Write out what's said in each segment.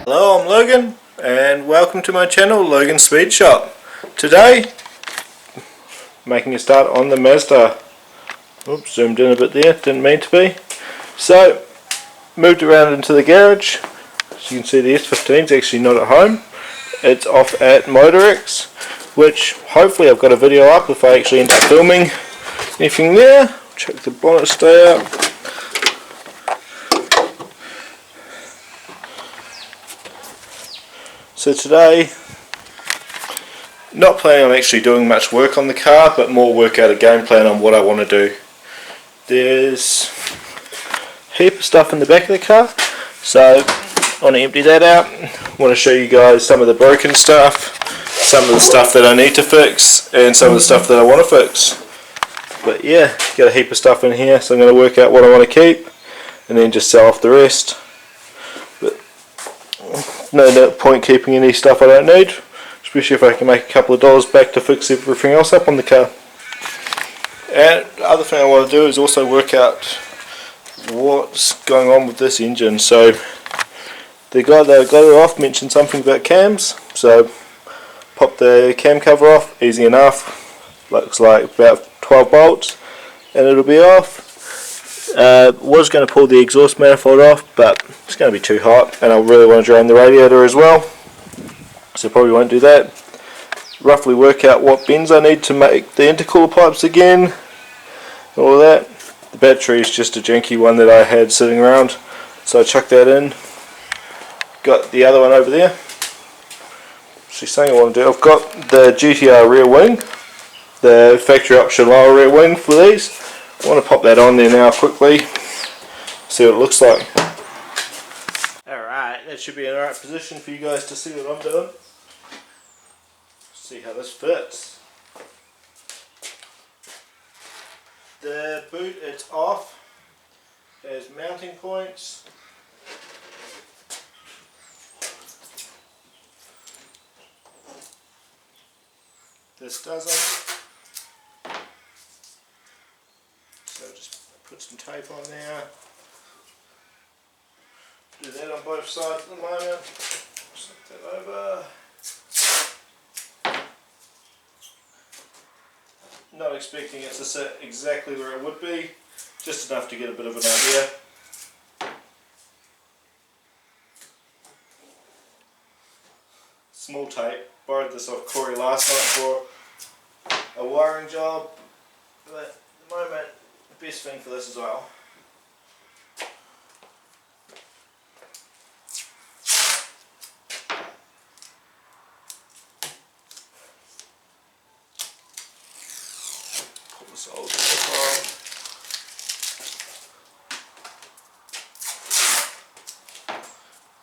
Hello, I'm Logan and welcome to my channel, Logan Speed Shop. Today, making a start on the Mazda. Oops, zoomed in a bit there, didn't mean to be. So, moved around into the garage. As you can see, the S15 is actually not at home. It's off at MotorX, which hopefully I've got a video up if I actually end up filming anything there. Check the bonnet stay up. So today, not planning on actually doing much work on the car, but more work out a game plan on what I want to do. There's a heap of stuff in the back of the car, so I want to empty that out. I want to show you guys some of the broken stuff, some of the stuff that I need to fix, and some of the stuff that I want to fix. But yeah, got a heap of stuff in here, so I'm going to work out what I want to keep, and then just sell off the rest. No point keeping any stuff I don't need, especially if I can make a couple of dollars back to fix everything else up on the car. And the other thing I want to do is also work out what's going on with this engine. So the guy that got it off mentioned something about cams, so pop the cam cover off, easy enough, looks like about 12 bolts and it'll be off. Was going to pull the exhaust manifold off, but it's going to be too hot and I really want to drain the radiator as well, so probably won't do that. Roughly work out what bends I need to make the intercooler pipes again, all of that. The battery is just a janky one that I had sitting around, so I chucked that in. Got the other one over there. Actually, something I want to do, I've got the GTR rear wing, the factory option lower rear wing for these. I want to pop that on there now quickly, see what it looks like. Alright, that should be in the right position for you guys to see what I'm doing. See how this fits. The boot, it's off, has mounting points. This doesn't. So just put some tape on there. Do that on both sides at the moment. Slip that over. Not expecting it to sit exactly where it would be, just enough to get a bit of an idea. Small tape. Borrowed this off Corey last night for a wiring job, but at the moment, the best thing for this as well. Pull this old stuff off.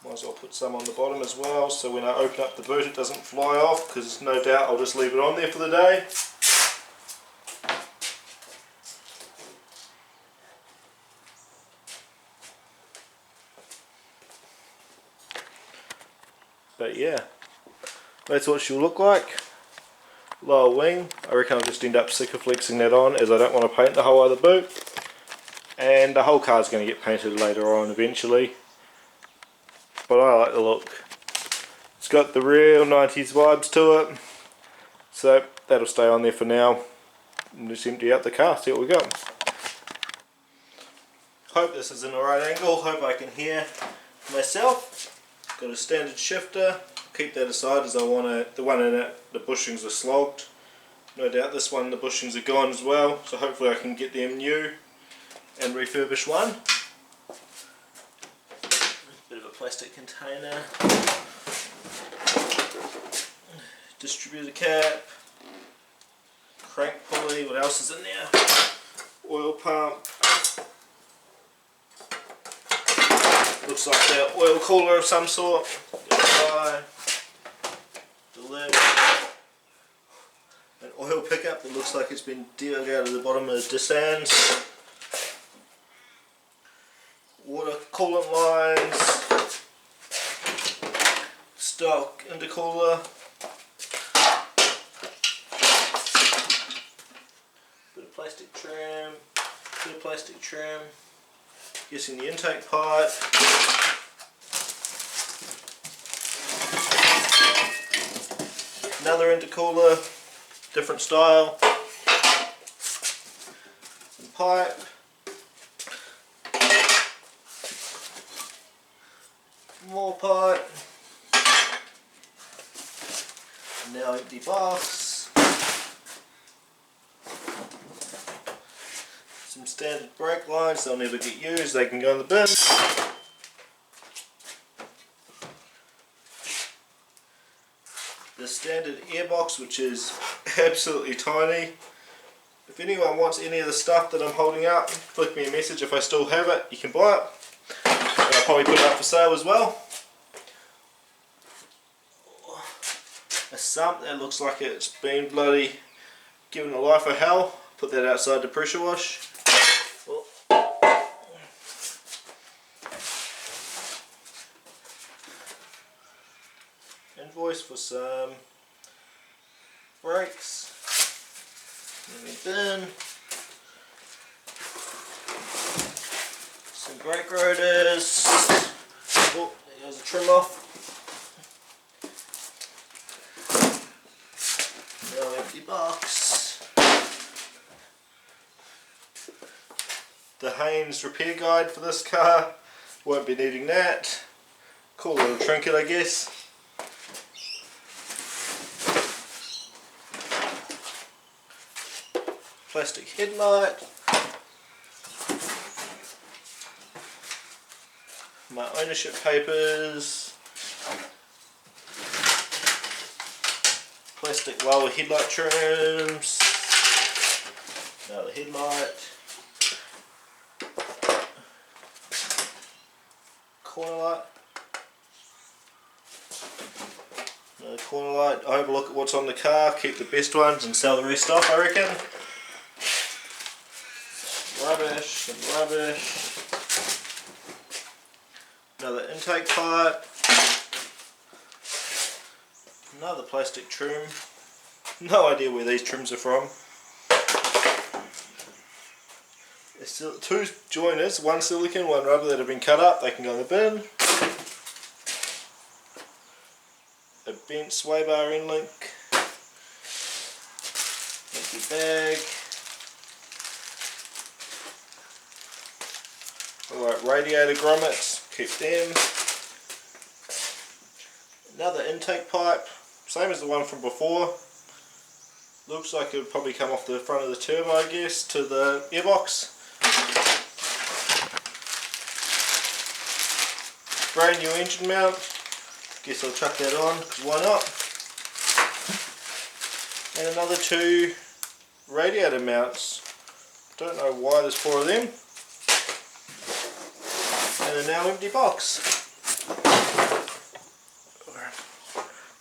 Might as well put some on the bottom as well, so when I open up the boot it doesn't fly off, because no doubt I'll just leave it on there for the day. But yeah, that's what she'll look like. Lower wing, I reckon I'll just end up flexing that on, as I don't want to paint the whole other boot. And the whole car's going to get painted later on eventually. But I like the look. It's got the real 90s vibes to it. So that'll stay on there for now. And just empty out the car, see what we got. Hope this is in the right angle, hope I can hear myself. Got a standard shifter, keep that aside as I want the one in it, the bushings are slogged. No doubt this one, the bushings are gone as well, so hopefully I can get them new and refurbish one. Bit of a plastic container. Distributor cap. Crank pulley, what else is in there? Oil pump. Looks like an oil cooler of some sort. The lid. An oil pickup that looks like it's been dug out of the bottom of the Dissans. Water coolant lines. Stock intercooler. Bit of plastic trim. Guessing the intake pipe. Another intercooler, different style. Some pipe. More pipe. Now empty box. Some standard brake lines, they'll never get used, they can go in the bin. The standard airbox, which is absolutely tiny. If anyone wants any of the stuff that I'm holding up, flick me a message. If I still have it, you can buy it. And I'll probably put it up for sale as well. A sump that looks like it's been bloody given a life of hell. Put that outside to pressure wash. Invoice for some brakes. Bin. Some brake rotors. Oh, there goes the trim off. Now empty box. The Haynes repair guide for this car. Won't be needing that. Cool little trinket, I guess. Plastic headlight. My ownership papers. Plastic lower headlight trims. Another headlight. Corner light. Another corner light. I have a look at what's on the car, keep the best ones and sell the rest off, I reckon. Rubbish and rubbish. Another intake pipe. Another plastic trim. No idea where these trims are from. There's still two joiners, one silicone, one rubber that have been cut up. They can go in the bin. A bent sway bar end link. Empty bag. Alright, radiator grommets, keep them. Another intake pipe, same as the one from before. Looks like it would probably come off the front of the turbo, I guess, to the airbox. Brand new engine mount. Guess I'll chuck that on, because why not? And another two radiator mounts. Don't know why there's four of them. And a now empty box.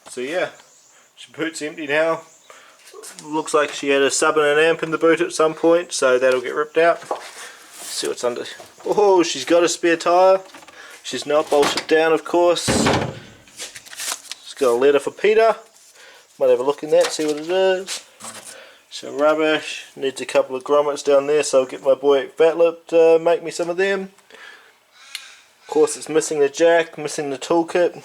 So yeah, she boot's empty now. Looks like she had a sub and an amp in the boot at some point, so that'll get ripped out. See what's under. Oh, she's got a spare tyre. She's not bolted down, of course. She's got a letter for Peter. Might have a look in that, see what it is. Some rubbish. Needs a couple of grommets down there, so I'll get my boy Fatlip to make me some of them. Of course, it's missing the jack, missing the toolkit.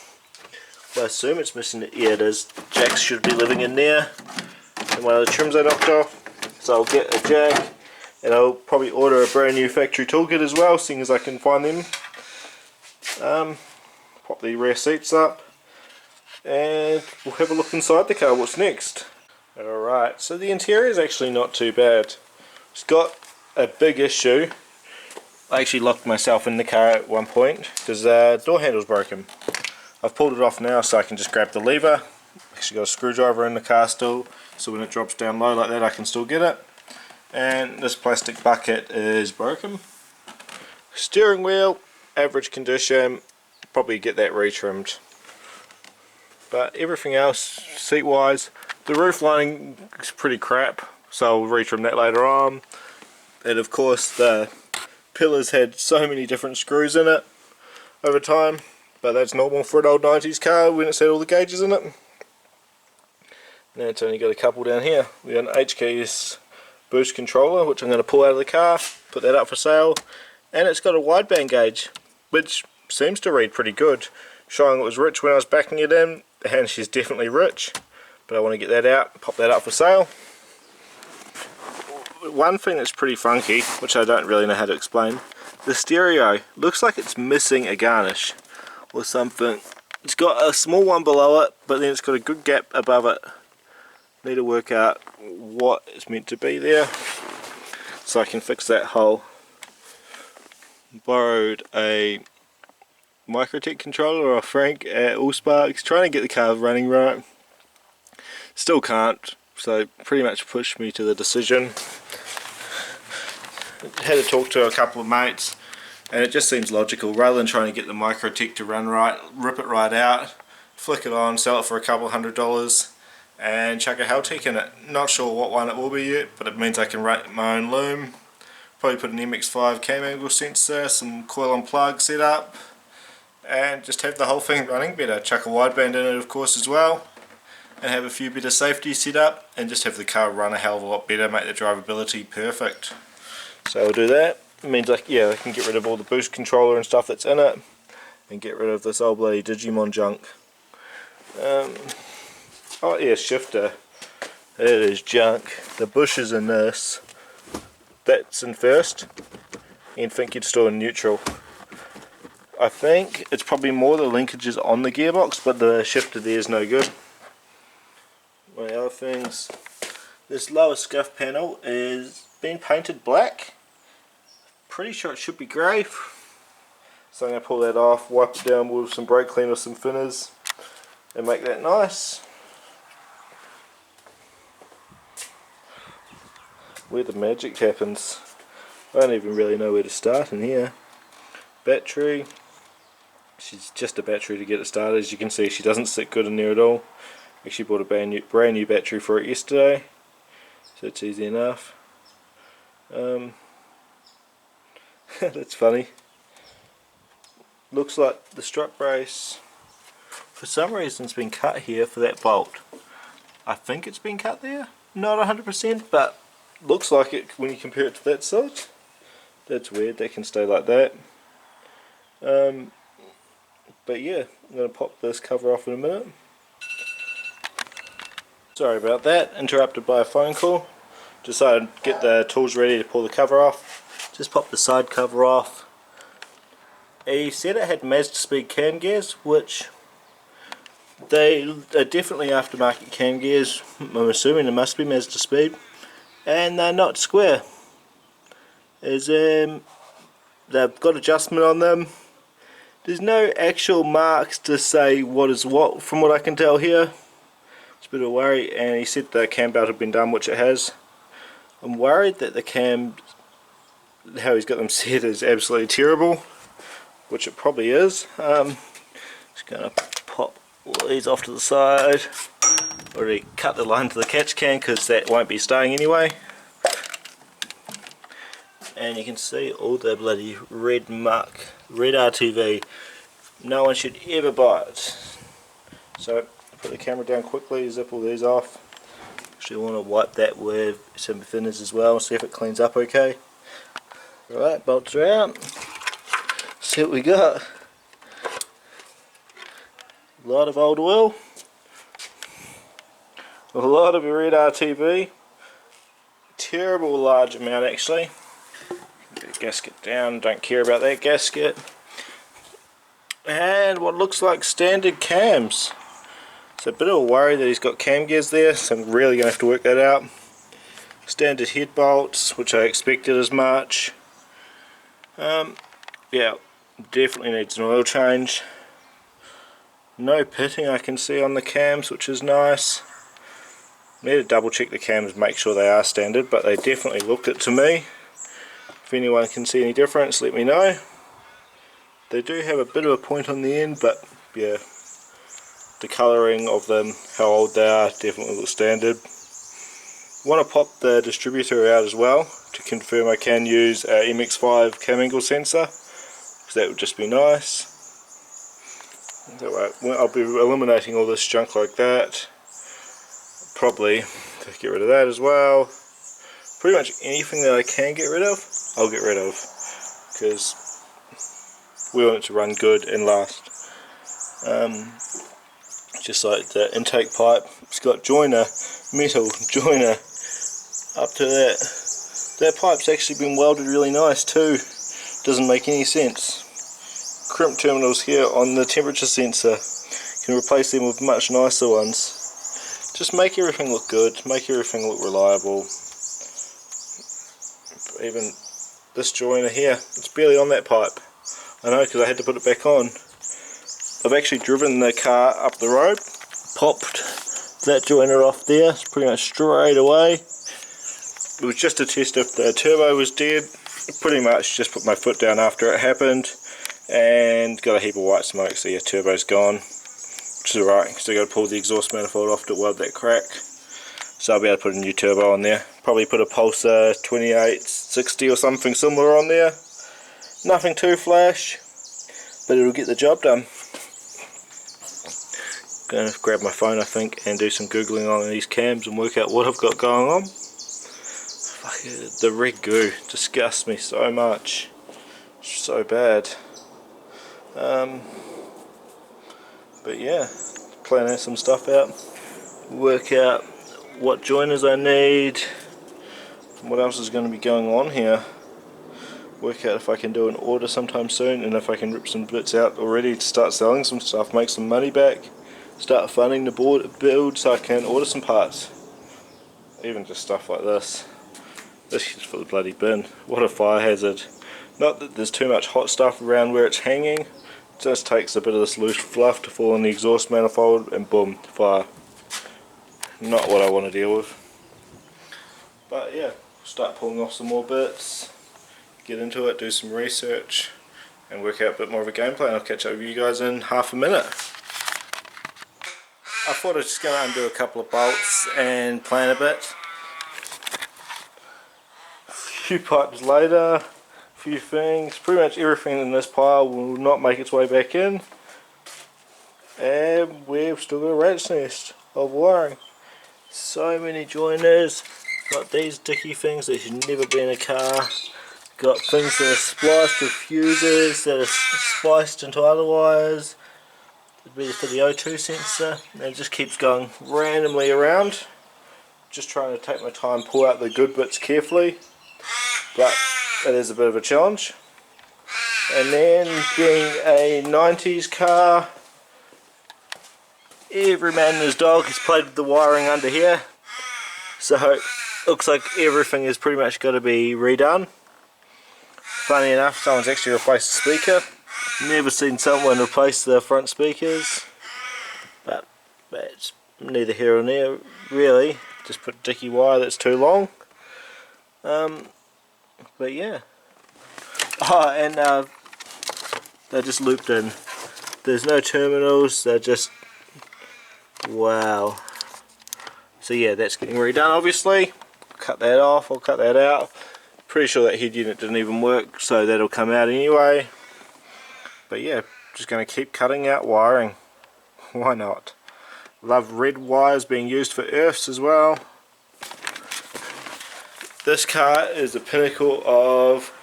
Well, I assume it's missing the. Yeah, it is. Jacks should be living in there. And one of the trims I knocked off. So I'll get a jack, and I'll probably order a brand new factory toolkit as well, seeing as I can find them. Pop the rear seats up, and we'll have a look inside the car. What's next? Alright, so the interior is actually not too bad. It's got a big issue. I actually locked myself in the car at one point because the door handle's broken. I've pulled it off now so I can just grab the lever. Actually got a screwdriver in the car still, so when it drops down low like that I can still get it. And this plastic bucket is broken. Steering wheel, average condition, probably get that retrimmed. But everything else, seat wise, the roof lining is pretty crap, so I'll retrim that later on. And of course the pillars had so many different screws in it over time, but that's normal for an old 90s car when it's had all the gauges in it. Now it's only got a couple down here. We got an HKS boost controller, which I'm going to pull out of the car, put that up for sale, and it's got a wideband gauge, which seems to read pretty good, showing it was rich when I was backing it in, and she's definitely rich. but I want to get that out, pop that up for sale. One thing that's pretty funky, which I don't really know how to explain, the stereo looks like it's missing a garnish or something. It's got a small one below it, but then it's got a good gap above it. Need to work out what it's meant to be there so I can fix that hole. Borrowed a Microtech controller off Frank at Allsparks, trying to get the car running right. Still can't, so pretty much pushed me to the decision. Had to talk to a couple of mates, and it just seems logical, rather than trying to get the Microtech to run right, rip it right out, flick it on, sell it for a couple $100 and chuck a Haltech in it. Not sure what one it will be yet, but it means I can rate my own loom. Probably put an MX5 cam angle sensor, some coil on plug set up, and just have the whole thing running better. Chuck a wideband in it of course as well, and have a few better safety set up, and just have the car run a hell of a lot better, make the drivability perfect. So I'll do that. It means I can get rid of all the boost controller and stuff that's in it, and get rid of this old bloody Digimon junk. Oh yeah, shifter. It is junk. The bushes in this. That's in first. You'd think you'd store in neutral. I think it's probably more the linkages on the gearbox, but the shifter there is no good. One of the other things, this lower scuff panel is being painted black. Pretty sure it should be grey. So I'm going to pull that off, wipe it down with some brake clean or some thinners, and make that nice. Where the magic happens. I don't even really know where to start in here. Battery. She's just a battery to get it started. As you can see, she doesn't sit good in there at all. Actually bought a brand new battery for it yesterday, so it's easy enough. That's funny. Looks like the strut brace for some reason it's been cut here for that bolt. I think it's been cut there, not 100%, but looks like it when you compare it to that side. That's weird, that can stay like that. But yeah, I'm going to pop this cover off in a minute. Sorry about that, interrupted by a phone call. Decided to get the tools ready to pull the cover off. Just pop the side cover off. He said it had Mazda speed cam gears, which they are definitely aftermarket cam gears. I'm assuming they must be Mazda speed. And they're not square. They've got adjustment on them. There's no actual marks to say what is what from what I can tell here. It's a bit of a worry, and he said the cam belt had been done, which it has. I'm worried that the cam, how he's got them set, is absolutely terrible, which it probably is. Just going to pop all these off to the side. Already cut the line to the catch can because that won't be staying anyway. And you can see all the bloody red mark, red RTV. No one should ever buy it. So put the camera down quickly, zip all these off. Actually want to wipe that with some thinners as well, see if it cleans up okay. Right, bolts are out. See what we got. A lot of old oil. A lot of red RTV. Terrible large amount actually. Get the gasket down, don't care about that gasket. And what looks like standard cams. It's a bit of a worry that he's got cam gears there, so I'm really going to have to work that out. Standard head bolts, which I expected as much. Yeah, definitely needs an oil change. No pitting I can see on the cams, which is nice. Need to double check the cams, make sure they are standard, but they definitely look it to me. If anyone can see any difference, let me know. They do have a bit of a point on the end, but yeah, the colouring of them, how old they are, definitely look standard. Want to pop the distributor out as well to confirm I can use a MX5 cam angle sensor, because that would just be nice. That way, I'll be eliminating all this junk like that. Probably get rid of that as well. Pretty much anything that I can get rid of, I'll get rid of, because we want it to run good and last. just like the intake pipe. It's got joiner, metal joiner up to that. That pipe's actually been welded really nice too. Doesn't make any sense. Crimp terminals here on the temperature sensor. Can replace them with much nicer ones. Just make everything look good, make everything look reliable. Even this joiner here, it's barely on that pipe. I know, because I had to put it back on. I've actually driven the car up the road, popped that joiner off there, it's pretty much straight away. It was just to test if the turbo was dead. Pretty much just put my foot down after it happened and got a heap of white smoke, so yeah, turbo's gone. Which is alright, still got to pull the exhaust manifold off to weld that crack. So I'll be able to put a new turbo on there. Probably put a Pulsar 2860 or something similar on there. Nothing too flash, but it'll get the job done. Gonna grab my phone I think and do some googling on these cams and work out what I've got going on. The red goo disgusts me so much. It's so bad. But yeah, planning some stuff out. Work out what joiners I need. What else is going to be going on here. Work out if I can do an order sometime soon and if I can rip some bits out already to start selling some stuff, make some money back. Start funding the build so I can order some parts. Even just stuff like this. This is for the bloody bin. What a fire hazard. Not that there's too much hot stuff around where it's hanging. It just takes a bit of this loose fluff to fall in the exhaust manifold and boom, fire. Not what I want to deal with. But yeah, start pulling off some more bits. Get into it, do some research and work out a bit more of a game plan. I'll catch up with you guys in half a minute. I thought I was just going to undo a couple of bolts and plan a bit. A few pipes later, a few things, pretty much everything in this pile will not make its way back in. And we've still got a rat's nest of wiring. So many joiners, got these dicky things that should never be in a car. Got things that are spliced with fuses that are spliced into other wires. Ready for the O2 sensor, and it just keeps going randomly around. Just trying to take my time, pull out the good bits carefully, but it is a bit of a challenge. And then being a 90s car, every man and his dog has played with the wiring under here, so looks like everything is pretty much got to be redone. Funny enough, someone's actually replaced the speaker. Never seen someone replace the front speakers, but it's neither here or there really. Just put dicky wire that's too long. But yeah. Oh, and they're just looped in. There's no terminals. They're just wow. So yeah, that's getting redone. Obviously, cut that off. I'll cut that out. Pretty sure that head unit didn't even work, so that'll come out anyway. But yeah, just going to keep cutting out wiring. Why not? Love red wires being used for earths as well. This car is the pinnacle of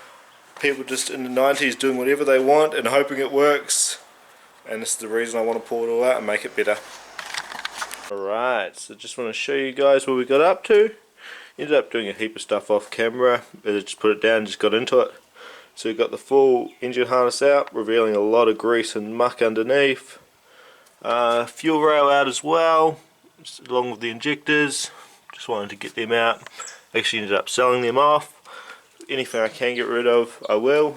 people just in the 90s doing whatever they want and hoping it works. And this is the reason I want to pull it all out and make it better. Alright, so just want to show you guys what we got up to. Ended up doing a heap of stuff off camera. I just put it down and just got into it. So we've got the full engine harness out, revealing a lot of grease and muck underneath. Fuel rail out as well, along with the injectors. Just wanted to get them out. Actually ended up selling them off. Anything I can get rid of, I will.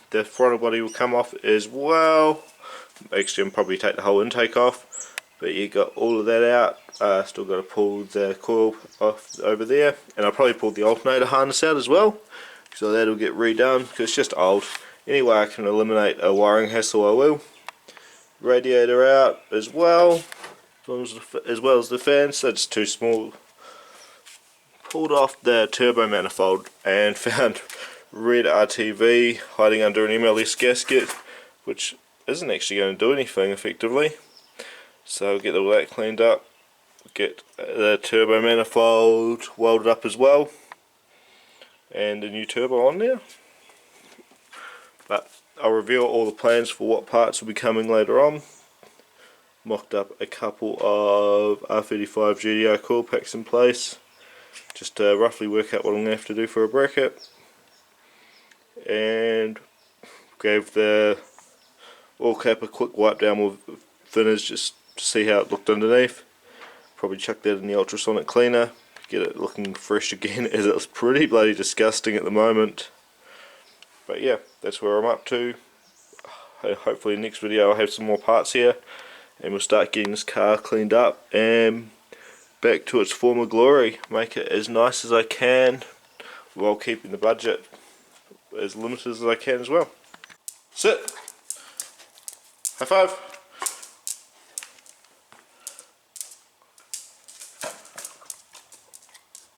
The throttle body will come off as well. Actually, I'll probably take the whole intake off. But you got all of that out. Still got to pull the coil off over there. And I'll probably pull the alternator harness out as well. So that'll get redone because it's just old. Anyway, I can eliminate a wiring hassle, I will. Radiator out as well. As well as the fans, that's too small. Pulled off the turbo manifold and found red RTV hiding under an MLS gasket, which isn't actually going to do anything effectively. So I'll get all that cleaned up, get the turbo manifold welded up as well, and a new turbo on there. But I'll reveal all the plans for what parts will be coming later on. mocked up a couple of R35 GDI coil packs in place, just to roughly work out what I'm going to have to do for a bracket, and gave the oil cap a quick wipe down with thinners just to see how it looked underneath. Probably chuck that in the ultrasonic cleaner, get it looking fresh again, as it's pretty bloody disgusting at the moment. But yeah, that's where I'm up to. Hopefully next video I'll have some more parts here, and we'll start getting this car cleaned up and back to its former glory. Make it as nice as I can while keeping the budget as limited as I can as well. Sit. High five.